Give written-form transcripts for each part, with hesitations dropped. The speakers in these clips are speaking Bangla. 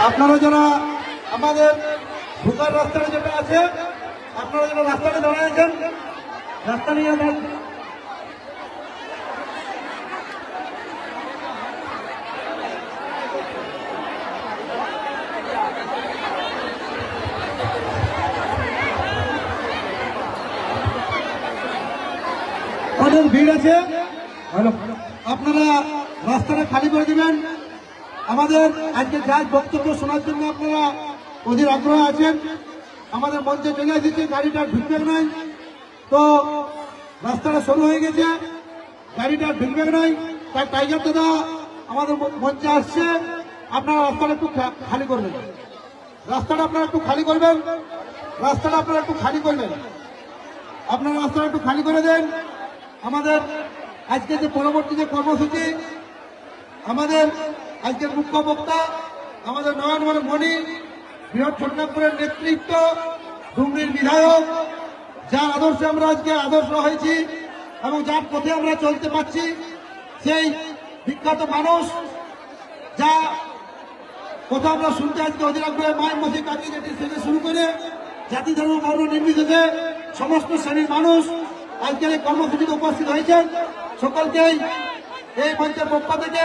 আপনারা যারা আমাদের ঢোকার রাস্তাটা যেটা আছে, আপনারা যারা রাস্তাটা দাঁড়িয়েছেন, রাস্তা নিয়ে অনেক ভিড় আছে, আপনারা রাস্তাটা খালি করে দিবেন। আমাদের আজকে যার বক্তব্য শোনার জন্য আপনারা অধীর আগ্রহ আছেন, আমাদের মঞ্চে চলে এসেছে, গাড়িটা ঢুকবে নাই, তো রাস্তাটা শুরু হয়ে গেছে, গাড়িটা ঢুকবে নাই, তাই টাইগার দাদা আমাদের মঞ্চে আসছে। আপনারা রাস্তাটা একটু খালি করবেন, রাস্তাটা আপনারা একটু খালি করবেন, রাস্তাটা আপনারা একটু খালি করবেন, আপনারা রাস্তাটা একটু খালি করে দেন। আমাদের আজকে যে পরবর্তী যে কর্মসূচি, আমাদের আজকের মুখ্য বক্তা আমাদের নয়নমণি মণি, বৃহৎ ছোটনাগপুরের নেতৃত্ব, ডুমরির বিধায়ক, যার আদর্শে আমরা আজকে আদর্শ হয়েছি এবং যার পথে আমরা চলতে পারছি, সেই বিখ্যাত মানুষ, যা কথা আমরা শুনতে আজকে অধীর আগ্রহে মায়ের মাসে কাটিয়ে যেটি থেকে শুরু করে জাতি ধর্ম বর্ণ নির্বিশেষে সমস্ত শ্রেণীর মানুষ আজকের এই কর্মসূচিতে উপস্থিত হয়েছেন। সকলকেই এই মঞ্চের পক্ষ থেকে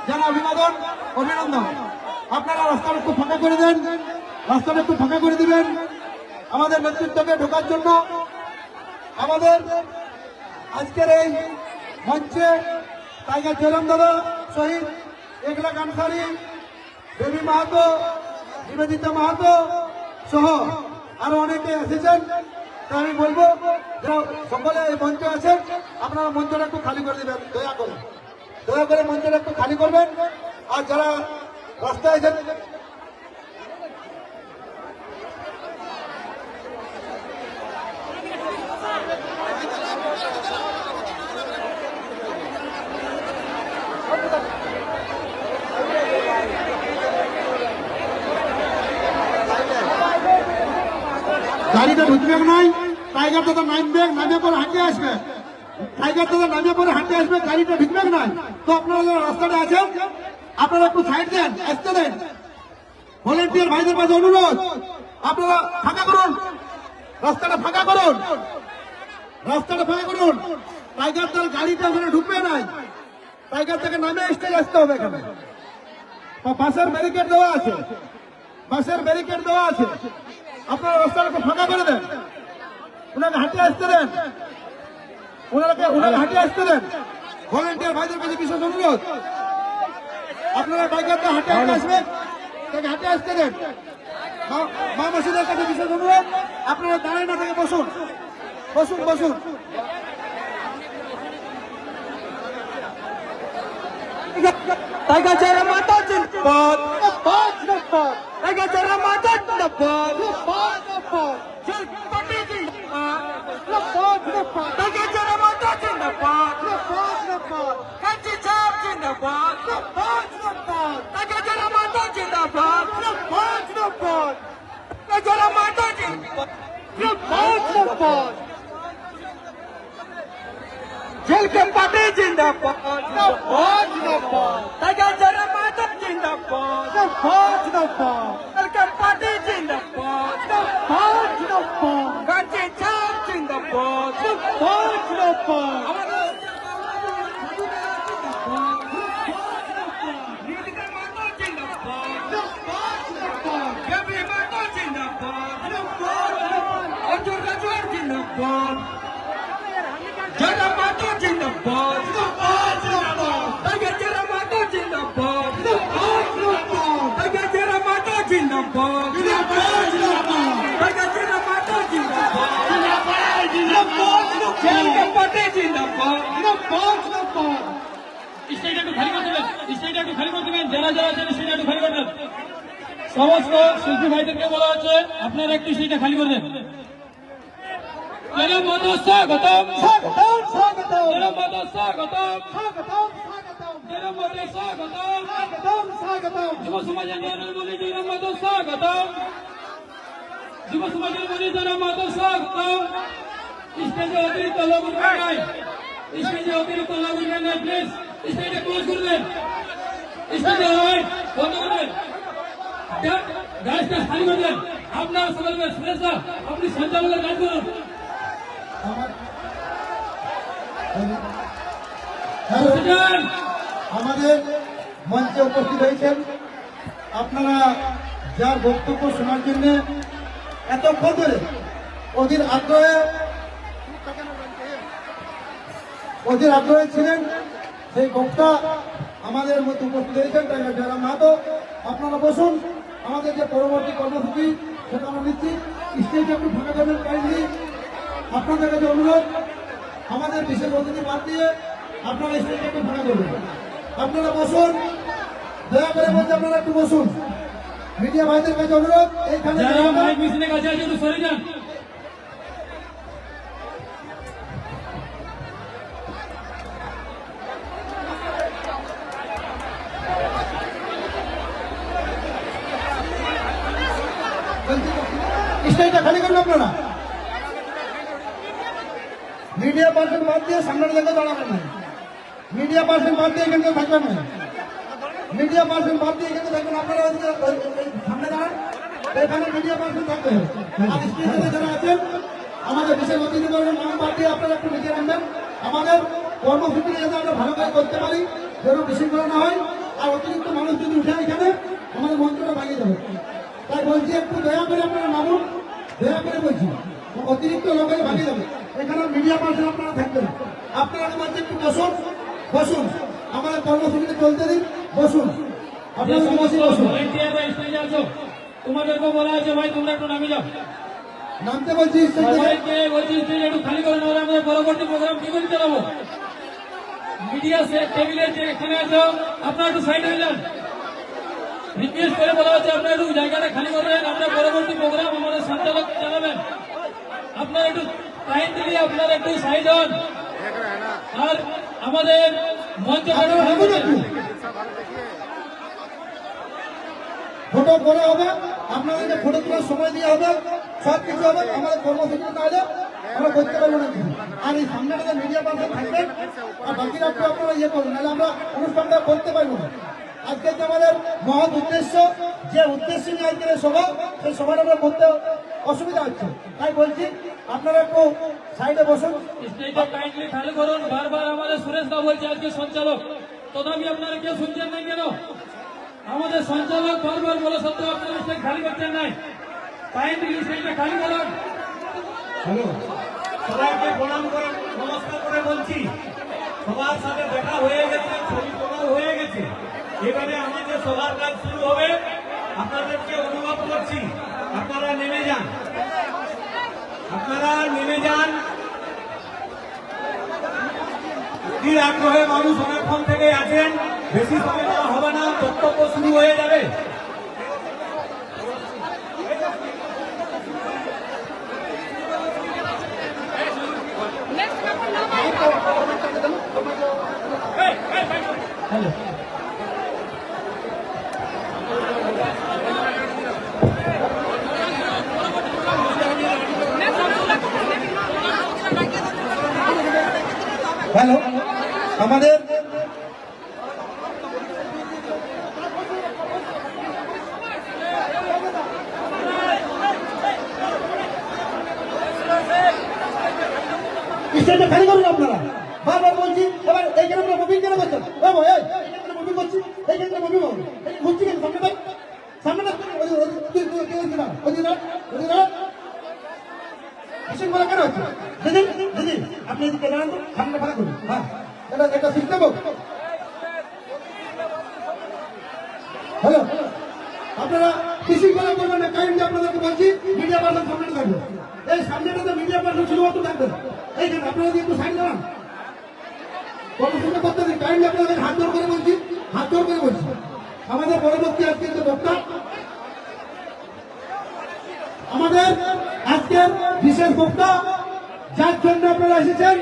যারা অভিনন্দন। আপনারা রাস্তাটা একটু ফাঁকা করে দেন, রাস্তাটা একটু ফাঁকা করে দিবেন আমাদের নেতৃত্বকে ঢোকার জন্য। আমাদের আজকের এই মঞ্চে টাইগার জয়রাম দাদা, শহীদ একলাখ আনসারি, দেবী মাহাতো, নিবেদিতা মাহাতো সহ আরো অনেকে এসেছেন। আমি বলবো সকলে এই মঞ্চে আছেন, আপনারা মঞ্চটা একটু খালি করে দিবেন, দয়া করে মঞ্চটা একটু খালি করবেন। আর যারা রাস্তায় আছেন, গাড়িটা ঢুকবে নাই, টাইগার দাদা নামবে, নামে পরে হাঁটে আসবে, টাইগার দাদা নামে পরে হাঁটে আসবে, গাড়িটা ঢুকবে নাই। তো আপনারা যারা রাস্তাটা আছেন, আপনারা একটু সাইড দেন, আসতে দেন। ভলেন্টিয়ার ভাইদের কাছে অনুরোধ, আপনারা ফাঁকা করুন, রাস্তাটা ফাঁকা করুন, রাস্তাটা ফাঁকা করুন। টাইগার দার গাড়িটা ওখানে ঢুকবে নাই, টাইগার থেকে নামে স্টেজ আসতে হবে। এখানে বাসের ব্যারিকেড দেওয়া আছে, বাসের ব্যারিকেড দেওয়া আছে, আপনারা রাস্তাটাকে ফাঁকা করে দেন, ওনাকে হাঁটে আসতে দেন, ওনাকে হাঁটে আসতে দেন। ভলেন্টিয়ার ভাইদের কাছে বিশেষ অনুরোধ, আপনারা টাইগারটা হাঁটে আসবেন, তাকে হাঁটে আসতে দেন। মা মাসিদের কাছে বিশেষ অনুরোধ, আপনারা দাঁড়ায় না থেকে বসুন, বসুন বসুন। টাইগার জয়রাম মাতা জিন্দাবাদ, টাইগার জয়রাম মাতা জিন্দাবাদ, জল পাটি জিন্দাবাদ, টাইগার জয়রাম মাতা জিন্দাবাদ, কাঞ্চি চাপ জিন্দাবাদ, টাইগার জয়রাম মাতা জিন্দাবাদ, টাইগার জয়রাম মাতা জিন্দাবাদ, Welcome party जिंदाबाद, टाइगर जयराम माता जिंदाबाद, Welcome party जिंदाबाद, कांची छाप जिंदाबाद, नीलिका माता जिंदाबाद, देवी माता जिंदाबाद, अर्जुन राजवाड़ जिंदाबाद, जयराम माता जिंदाबाद, স্টেজটা একটু খালি করে দেবেন, স্টেজটা একটু খালি করে দেবেন, যারা যারা আছেন স্টেজটা একটু খালি করে দেন। সমস্ত শিল্পী ভাইদেরকে বলা হচ্ছে আপনারা একটু স্টেজটা খালি করে দেন। জনম মাতা স্বাগতম, স্বাগতম স্বাগতম জনম মাতা স্বাগতম, স্বাগতম স্বাগতম জনম মাতা স্বাগতম, স্বাগতম স্বাগতম যুব সমাজের নিয়মের বলি জনম মাতা স্বাগতম, যুব সমাজের বলি জনম মাতা স্বাগতম। স্টেজে অতিরিক্ত লোক উঠবেন নাই, স্টেজে অতিরিক্ত লোক উঠবেন নাই, প্লিজ স্টেজটা ক্লোজ করে দেন, স্টেজে লাইট বন্ধ করে দেন, গাছটা খালি করে দেন। আপনারা সবাই সুরেশদা আপনি সঞ্চালকের কাজ করুন। হ্যালো, যান। আমাদের মঞ্চে উপস্থিত হয়েছেন আপনারা যার বক্তব্য শোনার জন্য এতক্ষণ ধরে অধীর আগ্রহে ছিলেন, সেই বক্তা আমাদের মধ্যে উপস্থিত হয়েছেন টাইগার জয়রাম মাহাতো। আপনারা বসুন, আমাদের যে পরবর্তী কর্মসূচি সেটা আমরা নিচ্ছি। স্টেজে একটু ফাঁকা করবেন কাইন্ডলি, আপনাদের কাছে অনুরোধ। আমাদের বিশেষ অতিথি বাদ দিয়ে আপনারা স্টেজে একটু ফাঁকা করবেন। আপনারা বসুন, দয়া করে বলতে আপনারা একটু বসুন। মিডিয়া ভাইদের কাছে অনুরোধ, এইখানে যারা মাইক মেশিনের কাছে আছে একটু সরে যান। স্টেজটা খালি করবেন আপনারা। মিডিয়া পার্সন বাদ দিয়ে সামনের দিকে দাঁড়াবেন না। মিডিয়া পার্সন বাদ দিয়ে এখানে থাকবেন না। মিডিয়া পার্সন বাদ দিয়ে এখানে থাকবেন, আপনারা সামনে দাঁড়ান। এখানে মিডিয়া পার্সন থাকবে। আর স্টেজে যারা আছেন আমাদের বিশেষ অতিথিবর্গের নাম বাদ দিয়ে আপনারা একটু নিচে নামবেন। আমাদের কর্মসূচি যাতে আমরা ভালো করে করতে পারি, যেন বিশৃঙ্খলা না হয়। আর অতিরিক্ত মানুষ যদি উঠে এখানে আমাদের মন্ত্রটা ভাঙিয়ে যাবে। তাই বলছি একটু দয়া করে আপনারা নামুন, দয়া করে বলছি, অতিরিক্ত লোকের ভাঙিয়ে যাবে। এখানে মিডিয়া পার্সন আপনারা থাকবেন। আপনারা বলছি একটু বসুন, বসুন, আমাদের কর্মসূচিটা চলতে দিন, বসুন। যে আপনারা সমস্ত সমস্ত বসুন, ভলেন্টিয়াররা স্টেজে আছো তোমাদেরকে বলা আছে ভাই তোমরা একটু নামে যাও। নামতে বলছি স্টেজ থেকে। সবাইকে বলছি স্টেজ একটু খালি করে নাহলে আমাদের পরবর্তী প্রোগ্রাম কি করে চালাবো। মিডিয়া টেবিলে যে এখানে আছো আপনারা একটু সাইড হয়ে যান। রিকোয়েস্ট করে বলা হচ্ছে আপনারা একটু জায়গাটা খালি করবেন, আমরা পরবর্তী প্রোগ্রাম আমাদের সঞ্চালক চালাবেন। আপনারা একটু টাইম দিলে আপনারা একটু সাইড হন। আর আমাদের মঞ্চ আপনারা থাকুন একটু। ফটো করা হবে, আপনাদেরকে ফটো তোলার সময় দেওয়া হবে, সব কিছু হবে। আমাদের কর্মসূচি না হলে আমরা করতে পারবো না কিছু। আর এই সামনেটা মিডিয়া পার্সন থাকবেন, আর বাকিরা একটু আপনারা ইয়ে করুন, নাহলে আমরা অনুষ্ঠানটা করতে পারবো না। আজকে যে আমাদের মহৎ উদ্দেশ্য, যে উদ্দেশ্য নিয়ে আজকের এই সভা, সেই সভাটা আমরা করতে অসুবিধা হচ্ছে। তাই বলছি আপনারা একটু সাইডে বসুন। স্টেজটা কাইন্ডলি খালি করুন। বারবার আমাদের সুরেশ দা বলছে আজকে সঞ্চালক, তথাপি আপনারা কেউ শুনছেন না কেন? আমাদের সঞ্চালক বারবার বলে সত্ত্বেও আপনারা স্টেজ খালি করছেন নাই। কাইন্ডলি স্টেজটা খালি করুন। হ্যালো, সবাইকে প্রণাম করে নমস্কার করে বলছি, সবার সাথে দেখা হয়ে গেছে, ছবি তোলাও হয়ে গেছে। এবারে আমাদের সবার কাজ শুরু হবে। আপনাদেরকে অনুরোধ করছি আপনারা নেমে যান, আপনারা নেমে যান। কি আগ্রহে মানুষ অনেকক্ষণ থেকে আছেন, বেশি সময় নেওয়া হবে না, বক্তব্য শুরু হয়ে যাবে। হ্যালো, হ্যালো, আমাদের স্টেজটা খালি করুন আপনারা। বারবার বলছি, এবার এইখানে আমরা মুভিং কেন করছেন? ওই ভাই, এইখানে মুভিং করছি, এইখানে মুভিং হবে, ঘুরছি কেন? সামনে ভাই, সামনে না, বিশৃঙ্খলা কেন হচ্ছে? দিদি দিদি আপনি এদিকে দাঁড়ান তো, সামনে ফাঁকা করুন। হ্যাঁ, এটা সিস্টেম হোক। হ্যালো, আপনারা বিশৃঙ্খলা করবেন না, কাইন্ডলি আপনাদেরকে বলছি। মিডিয়া পার্সন সামনে থাকবে, এই সামনেটাতে মিডিয়া পার্সন শুধুমাত্র থাকবে। এইখানে আপনারা যদি একটু সাইড দাঁড়ান, পড়াশোনা করতে দিন। কাইন্ডলি আপনাদের হাত জোর করে বলছি, হাত জোর করে বলছি। আমাদের পরবর্তী আজকের যে বক্তা, আমাদের আজকের বিশেষ বক্তা, যার জন্য আপনারা এসেছেন,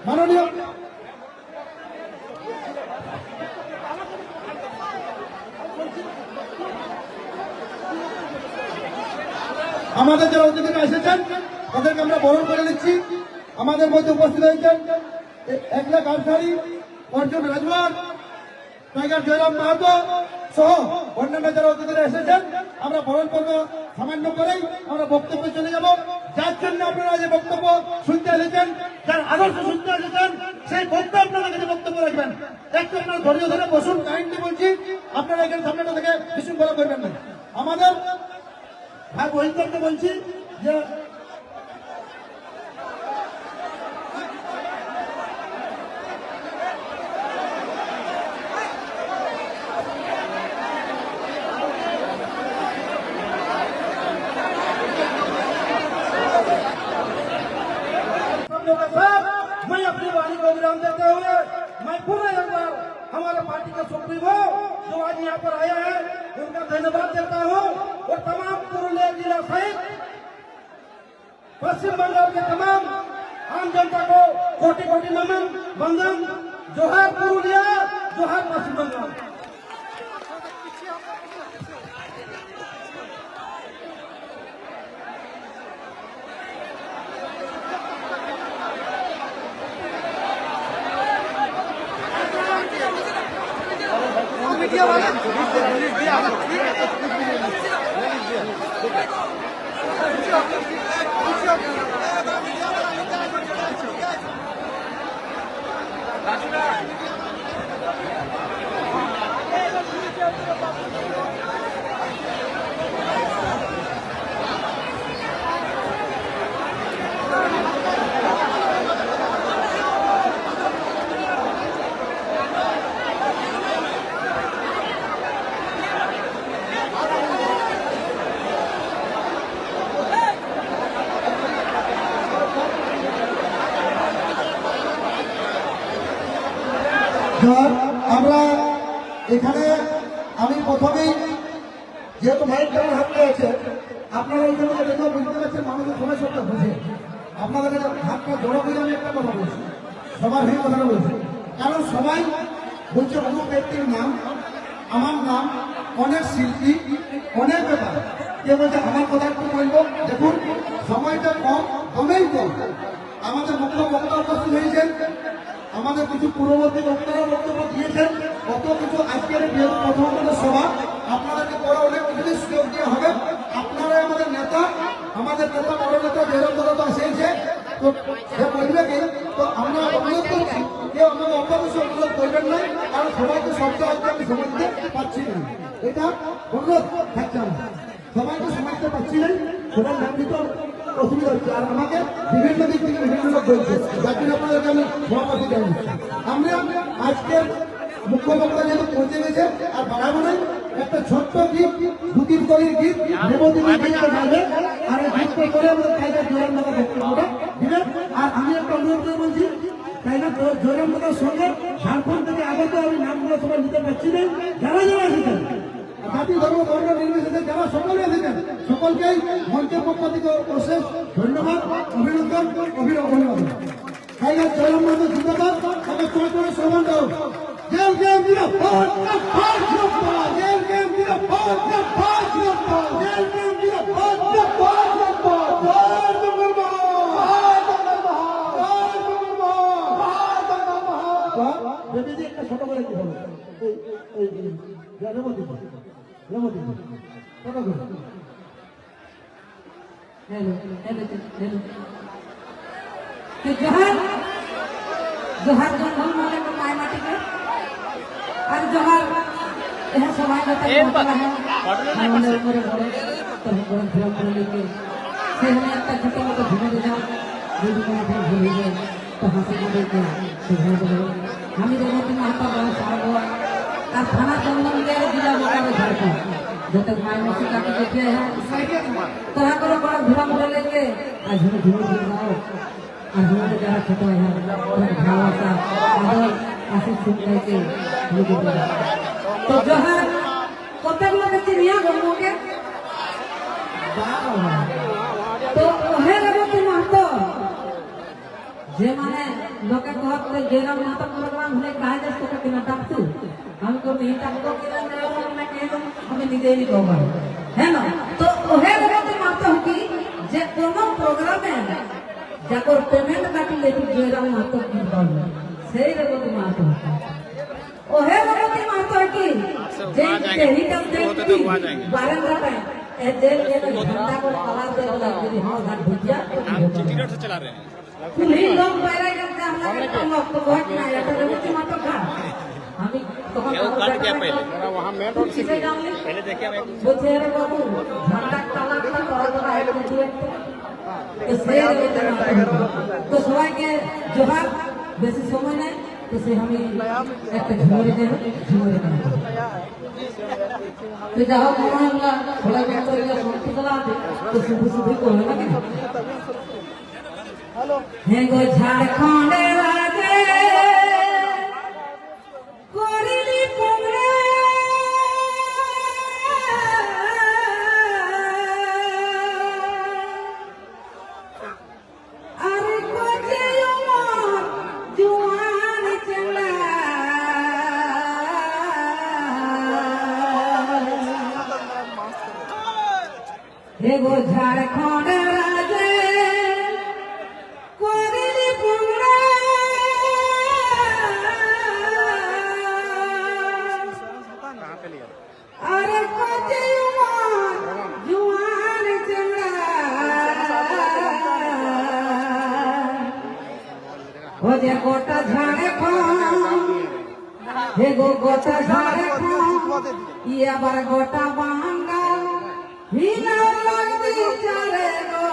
মাননীয় আমাদের যারা অতিথিরা এসেছেন তাদেরকে আমরা বরণ করে নিচ্ছি। আমাদের মধ্যে উপস্থিত হয়েছেন 1 লাখ আনসারি, অর্জুন রাজওয়ার, টাইগার জয়রাম মাহাতো সহ অন্যান্য যারা অতিথিরা এসেছেন আমরা বরণ করব। সামান্য করেই আমরা বক্তব্যে চলে যাব। যার জন্য আপনারা যে বক্তব্য শুনতে এসেছেন, যার আদর্শ শুনতে এসেছেন, সেই বক্তা আপনারা কাছে বক্তব্য রাখবেন। একটু আপনারা ধৈর্য ধরে বসুন। কাইন্ডলি বলছি, আপনারা এখানে সামনেটা থেকে বিশৃঙ্খলা করবেন না। আমাদের ভাই বহিন্দরকে বলছি যে मैं अपनी वाणी को विराम देते हुए मैं पूरे एक बार हमारे पार्टी के सुप्रीमो जो आज यहाँ पर आया है उनका धन्यवाद देता हूँ और तमाम पुरुलिया जिला सहित पश्चिम बंगाल के तमाम आम जनता को कोटि कोटि नमन वंदन। जोहार पुरुलिया, जोहार पश्चिम बंगाल। আমরা এখানে আমি প্রথমেই যেহেতু মাইক কেমন হাতে আছে আপনারা এই জন্য দেখেও বুঝতে পারছেন মানুষের সময় সবটা বুঝে আপনাদের হাতটা জড়ো করে আমি একটা কথা বলছি, সবার হয়ে কথাটা বলছি। কারণ সবাই বলছে অমুক ব্যক্তির নাম, আমার নাম, অনেক শিল্পী, অনেক ব্যাপার। কে বলছে আমার কথা একটু বলবো। দেখুন সময়টা কম, কমেই কম। আমাদের মুখ্য বক্তা উপস্থিত হয়েছেন, আমাদের কিছু পূর্ববর্তী বক্তারা বক্তব্য দিয়েছেন, কত কিছু আজকের প্রথম সভা আপনাদেরকে পরে অনেক কিছু সুযোগ দেওয়া হবে। আপনারাই আমাদের নেতা, আমাদের নেতা বড় নেতা জয়রাম দাদা তো আসেছে, তো সে বলবে কি, তো আমরা অনুরোধ করছি কেউ আমাকে অপরাধ অনুরোধ করবেন না, কারণ সবাইকে শব্দ আজকে আমি সময় দিতে পারছি না। এটা অনুরোধ থাকছে আমার, সবাইকে সময় দিতে পারছি না, সবার নাম দিতে অসুবিধা হচ্ছে। আর আমাকে বিভিন্ন দিক থেকে বিভিন্ন লোক বলছে, যার জন্য আপনাদেরকে আমি সভাপতি জানাচ্ছি। আমরা আজকের মুখ্য বক্তা যেহেতু পৌঁছে গেছে আর বাড়াবো না, একটা ছোট্ট গীত, দুতির কলির গীত দেবদিনের গীতটা গাইবে, আর এই গীতটা করে আমাদের টাইগার জয়রাম দাদা বক্তব্যটা দিবেন। আর আমি একটা অনুরোধ করে বলছি, টাইগার জয়রাম দাদার সঙ্গে ঝাড়খণ্ড থেকে আগত আমি নামগুলো সবাই নিতে পারছি না, যারা যারা এসেছেন জাতি ধর্ম বর্ণ নির্বিশেষে যারা সকলে এসেছেন সকলকেই মঞ্চের পক্ষ থেকে অশেষ ধন্যবাদ, অভিনন্দন, অভিনন্দন। টাইগার জয়রাম দাদা জিন্দাবাদ, তাকে তোমার করে সম্মান দাও। জেল গেম দিলা পাঁচ জেল গেম দিলা পাঁচ জেল গেম দিলা একটা ছোট করে কি হবে রেমতি ছোট করে जोहार जोहार जंगल माने को काय माटी के और जोहार यह समाज में है हमने ऊपर बड़े तो हम फिल्म कर लेके से हमें एक छोटा मोटा घूमे दे जाओ जो भी मैं फिर भूल गए तो हंसी को देखे हम ही देखो कि आता बहुत सारा हुआ और थाना जंगल में जिला बोकारो झारखंड जब तक माय मौसी का देखे हैं तरह करो बड़ा घुरा मोड़ लेके आज हम घूम जाओ और हमारे जरा छोटा है भावा सा आशीष सुनने के तो जोहार कतक लोग चिड़िया गमो के तो ओहे रघुपति महतो जे माने लोके कहत के जेरा महतो प्रोग्राम होले काहे देश को के डाकतू हमको नहीं डाकतो के मैं कह दूं हमें निजे नहीं कहबा है ना तो ओहे रघुपति महतो की जे कोनो प्रोग्राम है जाकर पेमेंट काटी लेती जेरा महतो की बोल सही रघुपति महतो ओहे रघुपति महतो की जे तेरी कम देखती 12 का ए जेल के झंडा को कला दे लगी हां घर भुजिया टिकट से चला रहे हैं तुम्ही लोग पैरा के हमला तो लोग तो बहुत ना है तो रघुपति महतो का हम तो वो काट गया पहले वहां मेन रोड से पहले देखिए मैं बुझेरे बाबू झंडा कला का तो है तो से तो सवाई के जोहार बेसी समय नहीं तो से हमें एक झुमरे दे तो जाओ मामला थोड़ा बहुत तो ये सुनती चला दे तो सुबह को है ना हेलो हे गो झारखंड राजे कोरिली पुंगरे अरे कोजे उमर जुआन चला हे गो झारखंड राजे कोरिली पुंगरे अरे कोजे उमर जुआन चला हो जे गोटा झाड़े हे गो गोटा झाड़े ये बार गोटा बांगा हिला लगती चले गो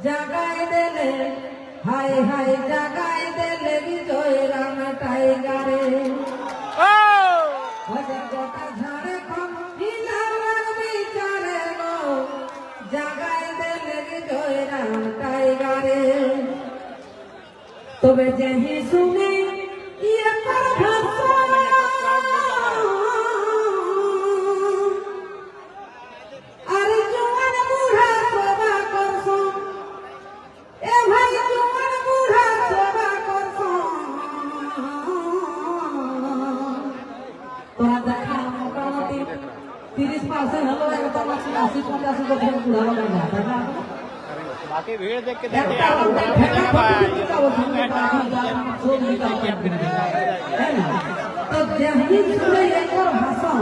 जगाए देले हाय हाय जगाए देले विजय राम टाइगरे हो जे गोटा झाड़े हिला लगती चले गो जगाए देले विजय राम टाइगरे तबे जही सुने ये कर भाषा अरे जवान बूढ़ा सोबा करसो ए भाई जवान बूढ़ा सोबा करसो तोरा देखा मोटामोटी 30% हलो एक तो 80-50 को फिर बुढ़ा लग जाता है बाकी भीड़ देख के देखिए तो जही सुने एक और भाषा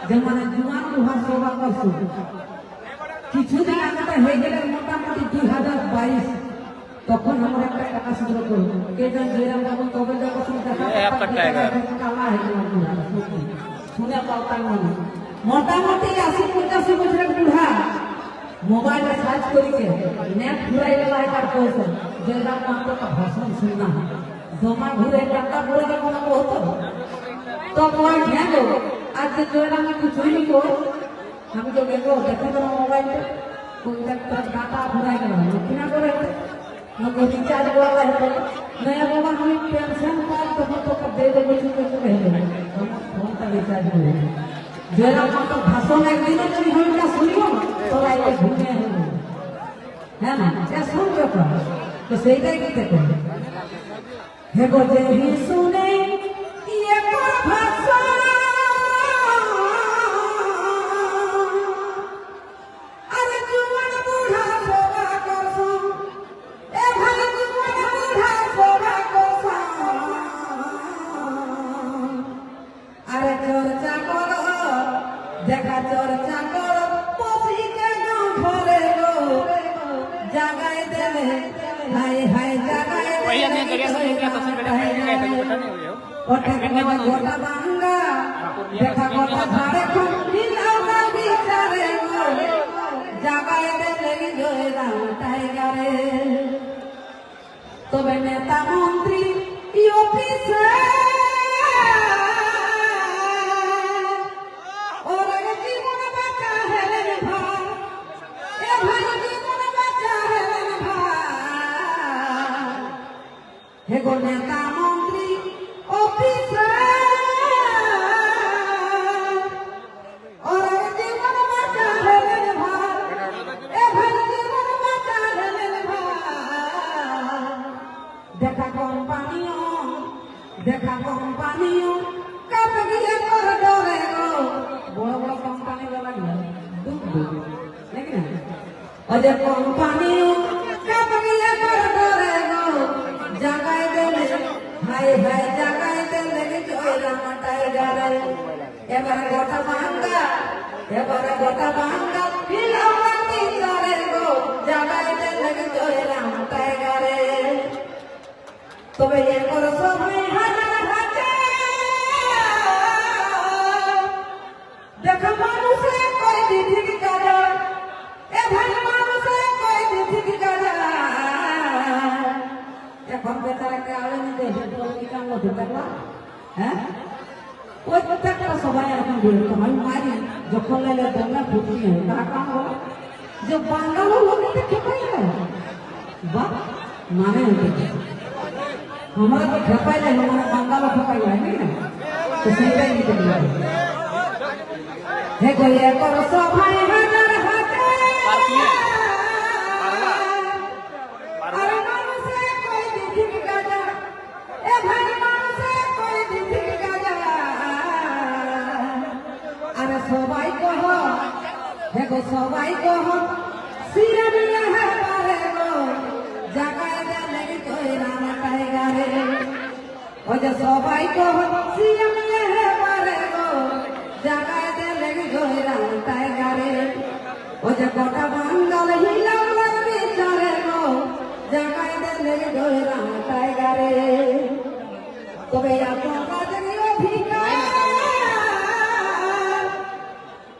जे माने जुआन बुढ़ा सोबा करसो কিছু দিন আগে হয়ে গেলে মোটামুটি 2022 তখন আমরা একটা টাকা সংগ্রহ করব কে জান যেরকম যখন তবে যখন কালা হয়ে গেল শুনে পাওয়া মানে মোটামুটি 80-85 বছরের বুড়া মোবাইলে সার্চ করিকে নেট ঘুরাই গেলা এটার পয়সা যেরকম মাত্র ভাষণ শুননা জমা ঘুরে টাকা ঘুরে কোনো বহুত তো কয় হ্যাঁ গো আজ যেরকম কিছুই নি গো আমি তো গেলো দেখে তো মোবাইলে কোনটা ডাটা ঘুরাই গেল কিনা করে नको रिचार्ज वाला है नया बाबा हम पेंशन कार्ड तो दे दे कुछ कह दे हम फोन का रिचार्ज हो जरा तो भाषण में दिन दिन हम क्या सुनियो तो आए घूमे है ना क्या सुन रहे हो तो सही है कि कहते है गो जे ही सुने ये भाषा अरे जुआन बूढ़ा सोबा करसो ए भाई जुआन बूढ़ा सोबा करसो अरे चर्चा करो देखा चर्चा करो पोसी के गांव भरे गो जगाए देले हाय हाय जगाए भैया ने गरिया से क्या सबसे पहले कैसे बता नहीं हुई हो ओठे गोटा बांगा देखा गोटा झाड़े को हिलावा बिचारे गो जगाए देले जोए राम टाइगरे तो नेता मंत्री ऑफिसर और जीवन बचा है रे भाई ए भाई जीवन बचा है रे भाई हे गो नेता मंत्री কোম্পানিও কাপ গিয়ে করে ডরে গো বড় বড় কোম্পানি वाला ডুব ডুব নাকি না ওই যে কোম্পানিও কাপ গিয়ে করে ডরে গো জাগায় দেলে হাই হাই জাগায় দেলে জয়রা মাটাই গারে এবারে গোটা ভাঙ্গা ফিলামতি করে গো জাগায় দেলে জয়রা মাটাই গারে তবে এরপর সবাই হাজার হাজার দেখা মানুষে কই দিদি কাজা এ ভাই মানুষে কই দিদি কাজা এখন বেচারাকে আলেনি দেশে কি কাম হতে পারলা হ্যাঁ প্রত্যেকটা সবাই এখন বলতো আমি মারি যখন লাইলে দমনা ফুটি হয় তারা কাম হলো যে বাঙালো লোকেতে খেপাই বা মানে হতে हमारा तो खेपाई है हमारा बंगाला खेपाई है नहीं ना तो सही नहीं तो दिया है कोई एक और सभाई हजार हजार अरे मानुसे कोई दिखी गाजा ए भाई मानुसे कोई दिखी गाजा अरे सबाई को हो है को सबाई को हो सिरा दिया है पारे को जगह दे लगी कोई राम टाइगा रे ओ जो सबाई को सिया में है पारे को जगह दे लगी कोई राम टाइगा रे ओ जो कोटा बंगाल हिला लगी चले को जगह दे लगी कोई राम टाइगा रे तो भैया तो काजरियो भीगा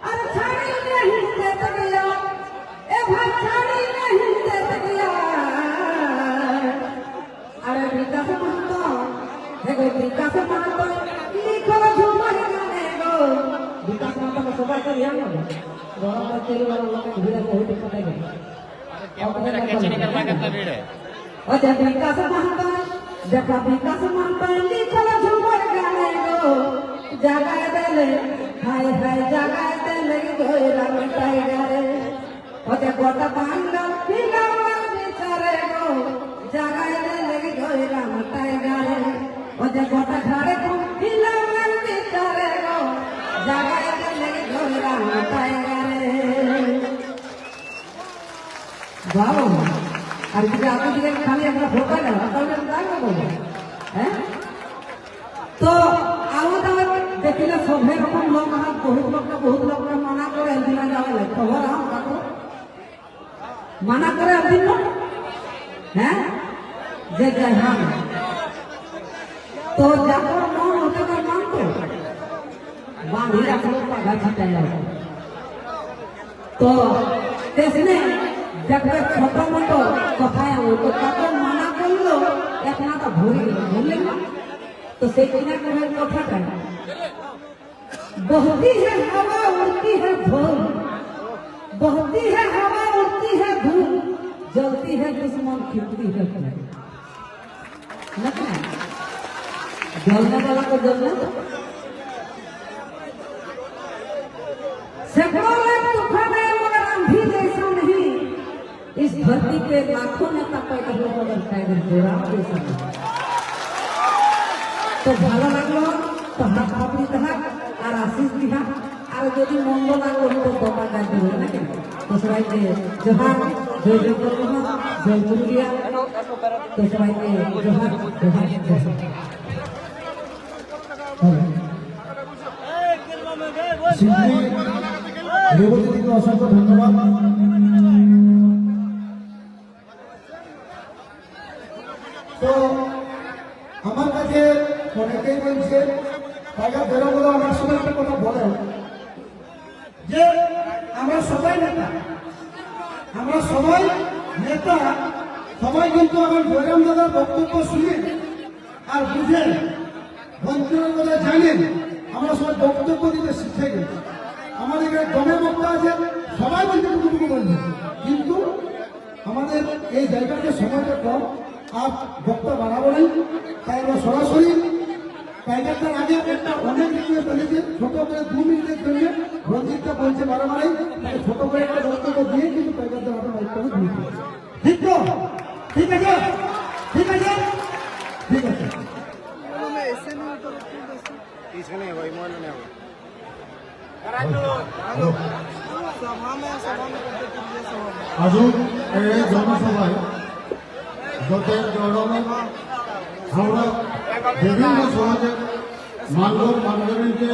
अरे छाड़ी नहीं दे तकिया ए भाई छाड़ी नहीं दे तकिया अरे विकास महतो है कोई विकास महतो लिखो झूमर गाने गो विकास महतो को सबाई कर लिया ना रोड़ा तेरे वाला लोग के भीड़ को होते पता है क्या मेरा कैसे निकलवा कितना भीड़ है ओ जब विकास महतो देखा विकास महतो लिखो झूमर गाने गो जगह देले हाय हाय जगह देले कोई रंग टाइगर ओ जब गोटा बांगा पिला बेचारे गो जगह देले कोई रंग टाइगर ओ जब गोटा घरे को पिला बेचारे गो जगह देले कोई रंग टाइगर वाओ अरे तुझे आगे दिखे खाली अपना फोटो लगा तो मैं बताऊंगा बोलो हैं तो आओ तो देखिले सभे रकम लोग हां बहुत लोग मना करे अंतिम जावे ले खबर हम काको मना करे अंतिम हैं जे जय हम तो जाकर मन होते कर मान को बांधी रखो पगा छटे जाओ तो तेसने जब छोटा मोटो कथाया हो तो काको मना करलो इतना तो भूल तो से किना करे कथा का बहती है हवा उड़ती है धूल बहती है हवा उड़ती है धूल जलती है दुश्मन खिलती है नहीं जलने वाला को जलना सैकड़ों लाख तूफान है मगर आंधी जैसा नहीं इस धरती पे लाखों नेता पैदा हुए मगर टाइगर जोराम जैसा नहीं तो ভালো লাগলো তো হাত আপনি তাহা আর আশিস দিহা আর যদি মন্দ লাগলো তো দপা গান দিও নাকি তো সবাইকে জোহার জয় জয় করবো জয় মুরগিয়া তো সবাইকে জোহার জোহার শিল্পী রেবতী দিকে অসংখ্য ধন্যবাদ তো আমার কাছে অনেকেই বলছে টাইগার বেরো বলে অনেক সময় একটা কথা বলে যে আমরা সবাই নেতা সবাই কিন্তু আমার জয়রাম দাদার বক্তব্য শুনে আর বুঝে বঞ্চনার কথা জানেন আমরা সবাই বক্তব্য দিতে শিখে গেছি আমাদের এখানে দমে বক্তা আছে সবাই বলছে টুকুটুকু বলছে কিন্তু আমাদের এই জায়গাতে সময়টা কম আর বক্তা বাড়াবো নেই তাই আমরা সরাসরি টাইগারটার আগে একটা অনেক রিকোয়েস্ট করেছে ছোট করে 2 মিনিটের জন্য রঞ্জিতটা বলছে বারবারই তাই ছোট করে একটা বক্তব্য দিয়ে কিন্তু টাইগারটার হাতে মাইকটা দিয়ে ঠিক তো ঠিক আছে ঠিক আছে ঠিক আছে इसका नहीं हुआ मोहन नहीं हुआ আসুন এই জনসভায় যতের জড়ানো হাওড়া বিভিন্ন সমাজের মানব মানবীকে